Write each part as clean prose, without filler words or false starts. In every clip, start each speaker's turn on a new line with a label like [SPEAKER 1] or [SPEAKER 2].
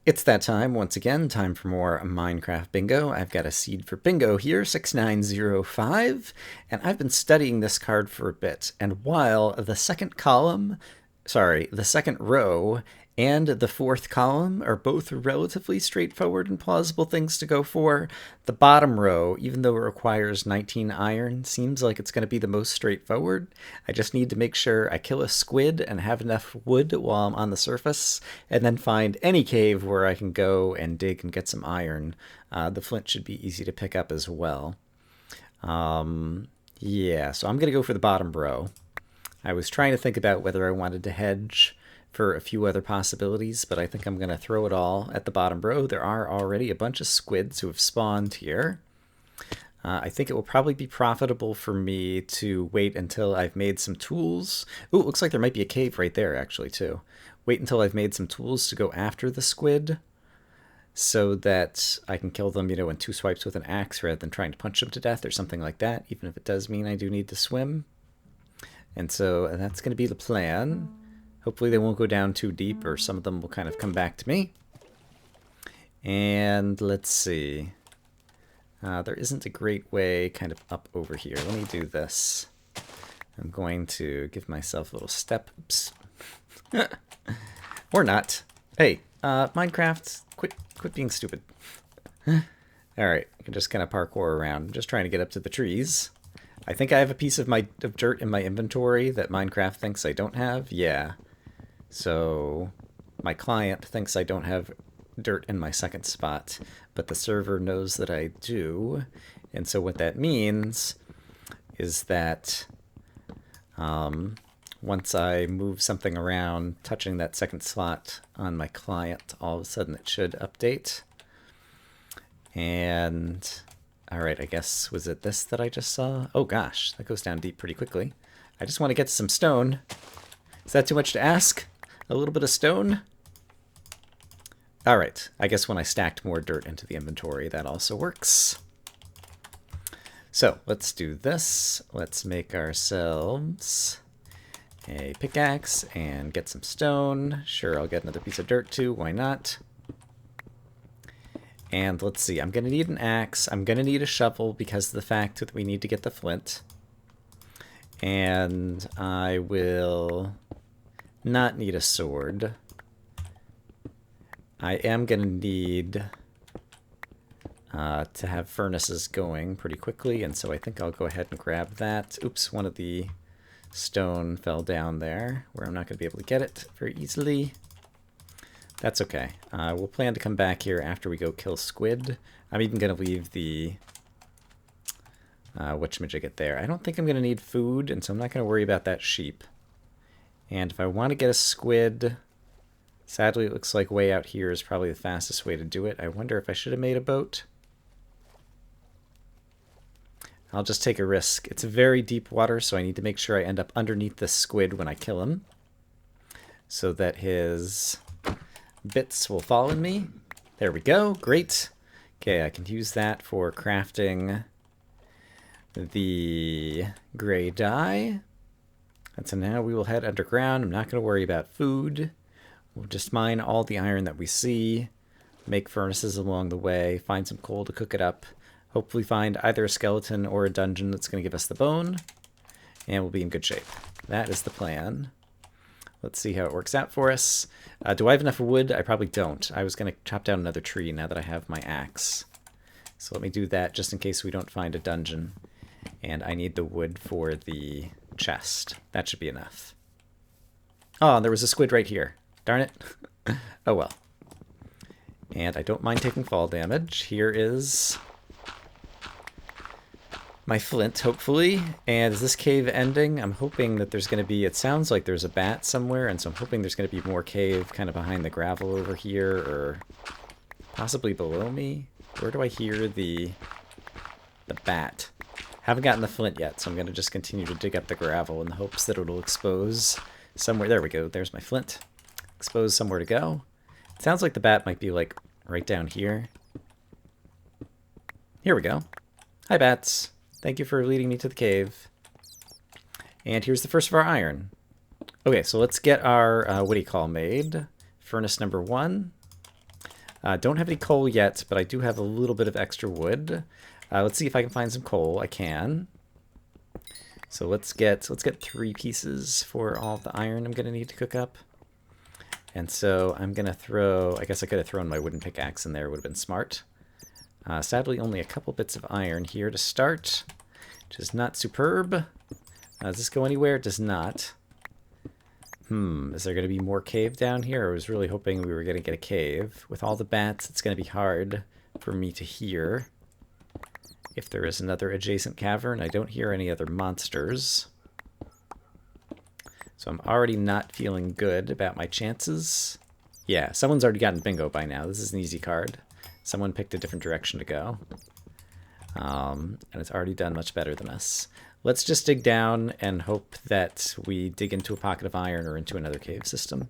[SPEAKER 1] It's that time once again, time for more Minecraft bingo. I've got a seed for bingo here, 6905, and I've been studying this card for a bit. And while the second row and the fourth column are both relatively straightforward and plausible things to go for, the bottom row, even though it requires 19 iron, seems like it's going to be the most straightforward. I just need to make sure I kill a squid and have enough wood while I'm on the surface, and then find any cave where I can go and dig and get some iron. The flint should be easy to pick up as well. Yeah, so I'm going to go for the bottom row. I was trying to think about whether I wanted to hedge for a few other possibilities, but I think I'm going to throw it all at the bottom row. There are already a bunch of squids who have spawned here. I think it will probably be profitable for me to wait until I've made some tools. Ooh, it looks like there might be a cave right there, actually, too. Wait until I've made some tools to go after the squid so that I can kill them, in 2 swipes with an axe rather than trying to punch them to death or something like that, even if it does mean I do need to swim. And so that's going to be the plan. Hopefully they won't go down too deep, or some of them will kind of come back to me. And let's see. There isn't a great way kind of up over here. Let me do this. I'm going to give myself a little step. Oops. Or not. Hey, Minecraft, quit being stupid. Alright, I can just kind of parkour around. I'm just trying to get up to the trees. I think I have a piece of dirt in my inventory that Minecraft thinks I don't have. Yeah. So my client thinks I don't have dirt in my second spot, but the server knows that I do. And so what that means is that once I move something around, touching that second slot on my client, all of a sudden it should update. And all right, I guess, was it this that I just saw? Oh gosh, that goes down deep pretty quickly. I just want to get some stone. Is that too much to ask? A little bit of stone? All right, I guess when I stacked more dirt into the inventory, that also works. So let's do this. Let's make ourselves a pickaxe and get some stone. Sure, I'll get another piece of dirt too, why not? And let's see, I'm going to need an axe. I'm going to need a shovel because of the fact that we need to get the flint. And I will not need a sword. I am going to need to have furnaces going pretty quickly, and so I think I'll go ahead and grab that. Oops, one of the stone fell down there, where I'm not going to be able to get it very easily. That's okay. We'll plan to come back here after we go kill squid. I'm even going to leave the whatchamajigget there. I don't think I'm going to need food, and so I'm not going to worry about that sheep. And if I want to get a squid, sadly it looks like way out here is probably the fastest way to do it. I wonder if I should have made a boat. I'll just take a risk. It's very deep water, so I need to make sure I end up underneath this squid when I kill him, so that his bits will fall in me. There we go. Great. Okay, I can use that for crafting the gray dye. And so now we will head underground. I'm not going to worry about food. We'll just mine all the iron that we see, make furnaces along the way, find some coal to cook it up, hopefully find either a skeleton or a dungeon that's going to give us the bone, and we'll be in good shape. That is the plan. Let's see how it works out for us. Do I have enough wood? I probably don't. I was going to chop down another tree now that I have my axe. So let me do that just in case we don't find a dungeon. And I need the wood for the chest. That should be enough. Oh, there was a squid right here. Darn it. Oh well. And I don't mind taking fall damage. Here is my flint, hopefully. And is this cave ending? I'm hoping that there's going to be, it sounds like there's a bat somewhere, and so I'm hoping there's going to be more cave kind of behind the gravel over here, or possibly below me. Where do I hear the bat? Haven't gotten the flint yet, so I'm going to just continue to dig up the gravel in the hopes that it'll expose somewhere. There we go. There's my flint. Expose somewhere to go. It sounds like the bat might be like right down here. Here we go. Hi, bats. Thank you for leading me to the cave. And here's the first of our iron. Okay, so let's get our, made. Furnace number 1. Don't have any coal yet, but I do have a little bit of extra wood. Let's see if I can find some coal. I can. So let's get 3 pieces for all of the iron I'm gonna need to cook up. And so I'm gonna throw, I guess I could have thrown my wooden pickaxe in there, it would have been smart. Sadly, only a couple bits of iron here to start, which is not superb. Does this go anywhere? It does not. Is there going to be more cave down here? I was really hoping we were going to get a cave. With all the bats, it's going to be hard for me to hear if there is another adjacent cavern. I don't hear any other monsters. So I'm already not feeling good about my chances. Yeah, someone's already gotten bingo by now. This is an easy card. Someone picked a different direction to go. And it's already done much better than us. Let's just dig down and hope that we dig into a pocket of iron or into another cave system.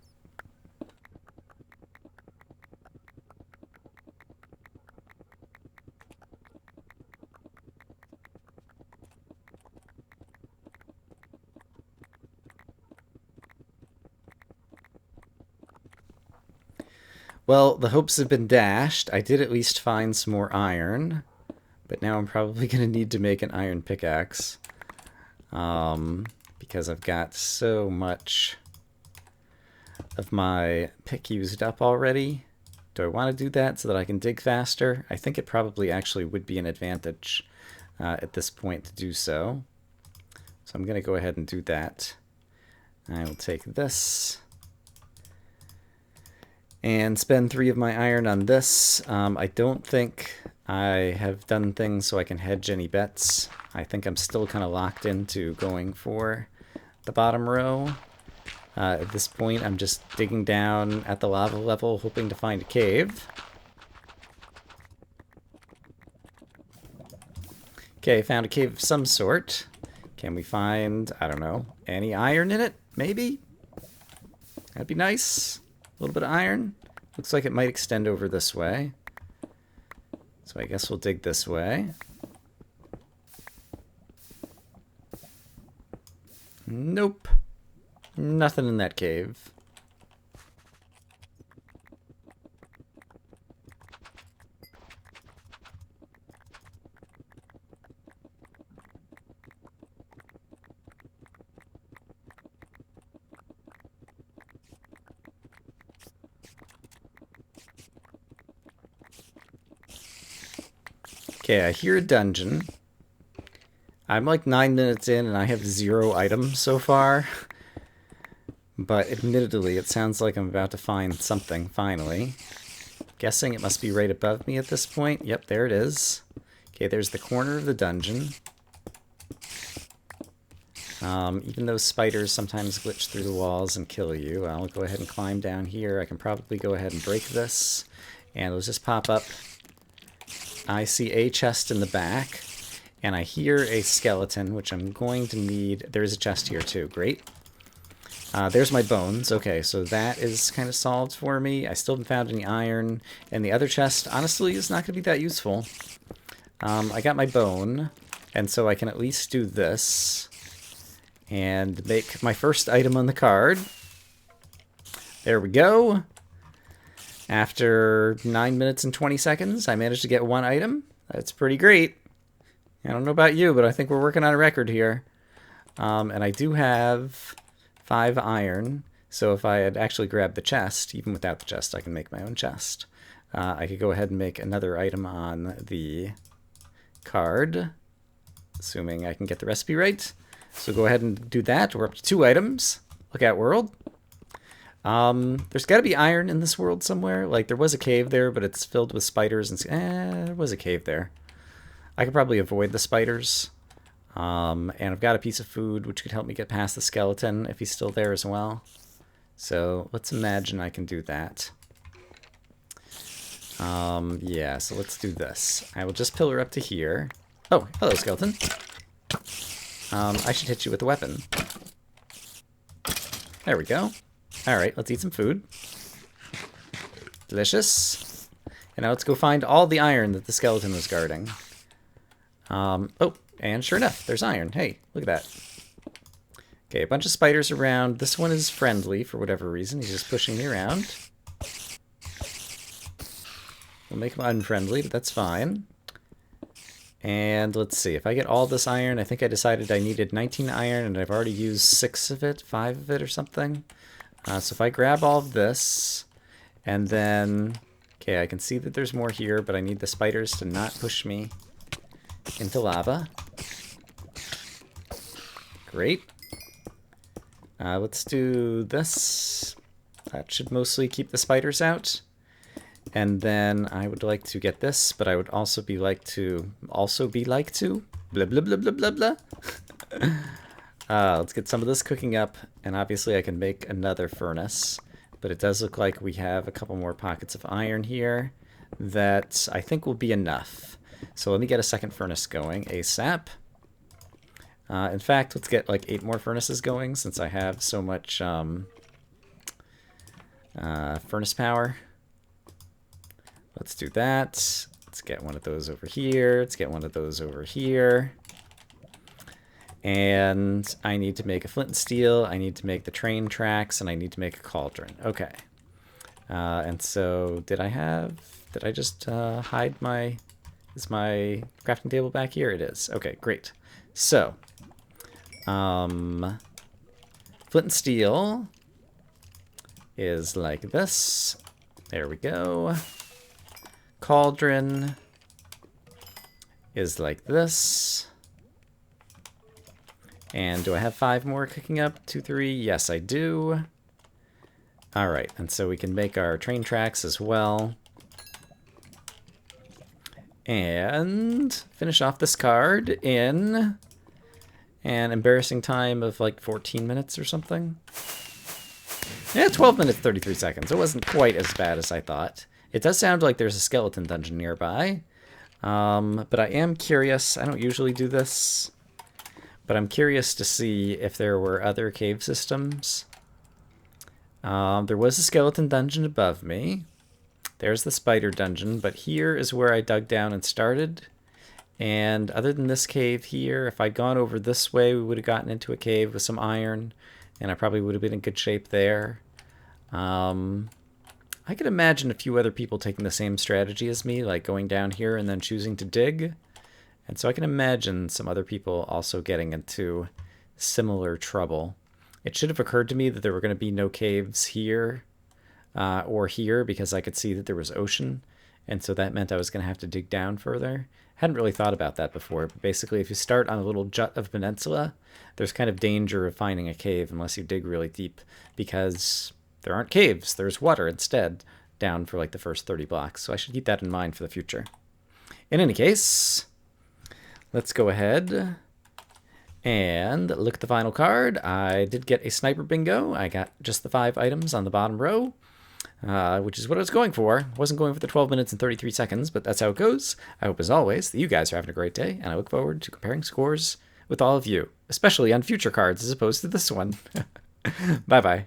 [SPEAKER 1] Well, the hopes have been dashed. I did at least find some more iron, but now I'm probably going to need to make an iron pickaxe. Because I've got so much of my pick used up already. Do I want to do that so that I can dig faster? I think it probably actually would be an advantage at this point to do so. So I'm going to go ahead and do that. I will take this and spend 3 of my iron on this. I don't think I have done things so I can hedge any bets. I think I'm still kind of locked into going for the bottom row. At this point, I'm just digging down at the lava level, hoping to find a cave. Okay, found a cave of some sort. Can we find, I don't know, any iron in it? Maybe? That'd be nice. A little bit of iron. Looks like it might extend over this way. So I guess we'll dig this way. Nope. Nothing in that cave. Okay, I hear a dungeon. I'm like 9 minutes in and I have 0 items so far. But admittedly, it sounds like I'm about to find something, finally. Guessing it must be right above me at this point. Yep, there it is. Okay, there's the corner of the dungeon. Even though spiders sometimes glitch through the walls and kill you, I'll go ahead and climb down here. I can probably go ahead and break this. And it'll just pop up. I see a chest in the back. And I hear a skeleton, which I'm going to need. There's a chest here too. Great. There's my bones. Okay, so that is kind of solved for me. I still haven't found any iron. And the other chest, honestly, is not going to be that useful. I got my bone, and so I can at least do this. And make my first item on the card. There we go. After 9 minutes and 20 seconds, I managed to get 1 item. That's pretty great. I don't know about you, but I think we're working on a record here. And I do have 5 iron, so if I had actually grabbed the chest, even without the chest, I can make my own chest. I could go ahead and make another item on the card, assuming I can get the recipe right. So go ahead and do that. We're up to 2 items. Look out, world. There's got to be iron in this world somewhere. Like, there was a cave there, but it's filled with spiders. And there was a cave there. I could probably avoid the spiders. And I've got a piece of food, which could help me get past the skeleton if he's still there as well. So let's imagine I can do that. Yeah, so let's do this. I will just pillar up to here. Oh, hello, skeleton. I should hit you with a weapon. There we go. Alright, let's eat some food. Delicious. And now let's go find all the iron that the skeleton was guarding. Oh, and sure enough, there's iron. Hey, look at that. Okay, a bunch of spiders around. This one is friendly for whatever reason. He's just pushing me around. We'll make them unfriendly, but that's fine. And let's see, if I get all this iron, I think I decided I needed 19 iron, and I've already used 6 of it, 5 of it or something. So if I grab all of this, and then, okay, I can see that there's more here, but I need the spiders to not push me into lava. Great. Let's do this. That should mostly keep the spiders out. And then I would like to get this, but I would also be like to, blah, blah, blah, blah, blah, blah. Let's get some of this cooking up, and obviously I can make another furnace, but it does look like we have a couple more pockets of iron here that I think will be enough. So let me get a second furnace going ASAP. In fact, let's get like 8 more furnaces going since I have so much furnace power. Let's do that. Let's get one of those over here. Let's get one of those over here. And I need to make a flint and steel. I need to make the train tracks, and I need to make a cauldron. Okay. And so did I just hide my, is my crafting table back here? It is. Okay, great. So, flint and steel is like this. There we go. Cauldron is like this. And do I have 5 more cooking up? 2, 3. Yes, I do. All right, and so we can make our train tracks as well. And finish off this card in an embarrassing time of like 14 minutes or something. Yeah, 12 minutes, 33 seconds. It wasn't quite as bad as I thought. It does sound like there's a skeleton dungeon nearby. But I am curious. I don't usually do this. But I'm curious to see if there were other cave systems. There was a skeleton dungeon above me. There's the spider dungeon. But here is where I dug down and started. And other than this cave here, if I'd gone over this way, we would have gotten into a cave with some iron. And I probably would have been in good shape there. I could imagine a few other people taking the same strategy as me, like going down here and then choosing to dig. And so I can imagine some other people also getting into similar trouble. It should have occurred to me that there were going to be no caves here or here, because I could see that there was ocean. And so that meant I was going to have to dig down further. Hadn't really thought about that before, but basically if you start on a little jut of peninsula, there's kind of danger of finding a cave unless you dig really deep, because there aren't caves, there's water instead down for like the first 30 blocks. So I should keep that in mind for the future. In any case, let's go ahead and look at the final card. I did get a sniper bingo. I got just the 5 items on the bottom row. Which is what I was going for. Wasn't going for the 12 minutes and 33 seconds, but that's how it goes. I hope, as always, that you guys are having a great day, and I look forward to comparing scores with all of you, especially on future cards as opposed to this one. Bye-bye.